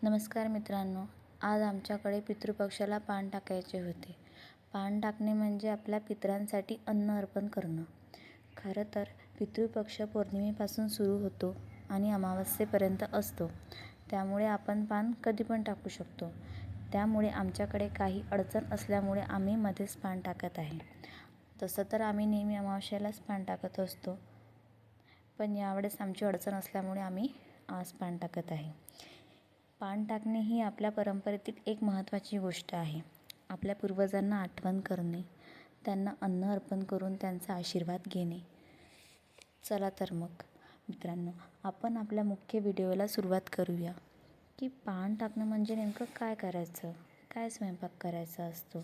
नमस्कार मित्रांनो, आज आमच्याकडे पितृपक्षाला पान टाकायचे होते. पान टाकणे म्हणजे आपल्या पितरांसाठी अन्न अर्पण करणं. खरं तर पितृपक्ष पौर्णिमेपासून सुरू होतो आणि अमावस्येपर्यंत असतो. त्यामुळे आपण पान कधी पण टाकू शकतो. त्यामुळे आमच्याकडे काही अडचण असल्यामुळे आम्ही मध्येच पान टाकत आहे. तसं तर आम्ही नेहमी अमावस्येलाच पान टाकत असतो, पण यावेळेस आमची अडचण असल्यामुळे आम्ही आज पान टाकत आहे. पान टाकणे ही आपल्या परंपरेतील एक महत्त्वाची गोष्ट आहे. आपल्या पूर्वजांना आठवण करणे, त्यांना अन्न अर्पण करून त्यांचा आशीर्वाद घेणे. चला तर मग मित्रांनो, आपण आपल्या मुख्य व्हिडिओला सुरुवात करूया की पान टाकणं म्हणजे नेमकं काय करायचं, काय स्वयंपाक करायचा असतो.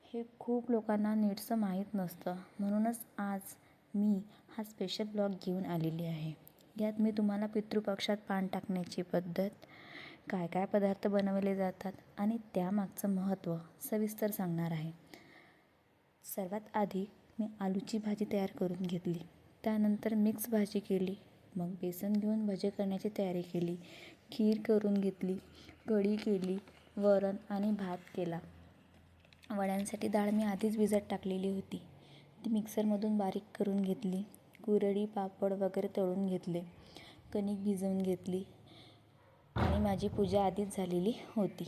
हे खूप लोकांना नीटसं माहीत नसतं. म्हणूनच आज मी हा स्पेशल ब्लॉग घेऊन आलेली आहे. यात मी तुम्हाला पितृपक्षात पान टाकण्याची पद्धत, काय काय पदार्थ बनवले जातात आणि त्यामागचं महत्त्व सविस्तर सांगणार आहे. सर्वात आधी मी आलूची भाजी तयार करून घेतली. त्यानंतर मिक्स भाजी केली. मग बेसन घेऊन भजे करण्याची तयारी केली. खीर करून घेतली, कढी केली, वरण आणि भात केला. वड्यांसाठी डाळ मी आधीच भिजत टाकलेली होती. ती मिक्सरमधून बारीक करून घेतली. कुरडई, पापड वगैरे तळून घेतले. कणिक भिजवून घेतली आणि माझी पूजा आधीच झालेली होती.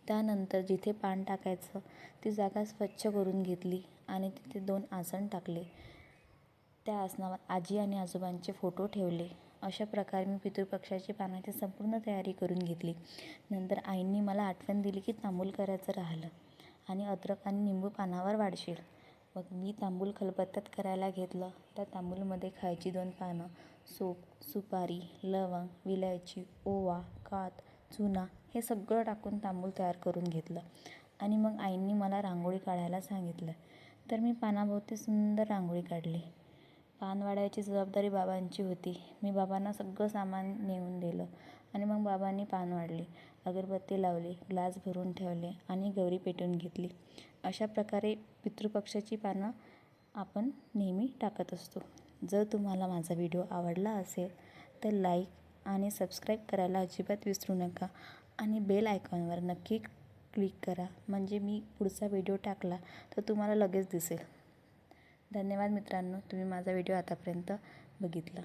त्यानंतर जिथे पान टाकायचं ती जागा स्वच्छ करून घेतली आणि तिथे 2 आसन टाकले. त्या आसनावर आजी आणि आजोबांचे फोटो ठेवले. अशा प्रकारे मी पितृपक्षाची पानाची संपूर्ण तयारी करून घेतली. नंतर आईंनी मला आठवण दिली की तांबूल करायचं राहिलं आणि अद्रक आणि निंबू पानावर वाढशील. मग मी तांबूल खलबत्त्यात करायला घेतलं. त्या तांबूलमध्ये खायची 2 पानं, सोप, सुपारी, लवंग, विलायची, ओवा, कात, चुना हे सगळं टाकून तांबूल तयार करून घेतलं. आणि मग आईंनी मला रांगोळी काढायला सांगितलं. तर मी पानाभोवती सुंदर रांगोळी काढली. पान वाढायची जबाबदारी बाबांची होती. मी बाबांना सगळं सामान नेऊन दिलं आणि मग बाबांनी पान वाढली, अगरबत्ती लावली, ग्लास भरून ठेवले आणि गौरी पेटवून घेतली. अशा प्रकारे पितृपक्षाची पानं आपण नेहमी टाकत असतो. जर तुम्हाला माझा व्हिडिओ आवडला असेल तर लाईक आणि सबस्क्राईब करायला अजिबात विसरू नका आणि बेल आयकॉनवर नक्की क्लिक करा, म्हणजे मी पुढचा व्हिडिओ टाकला तर तुम्हाला लगेच दिसेल. धन्यवाद मित्रांनो, तुम्ही माझा व्हिडिओ आतापर्यंत बघितला.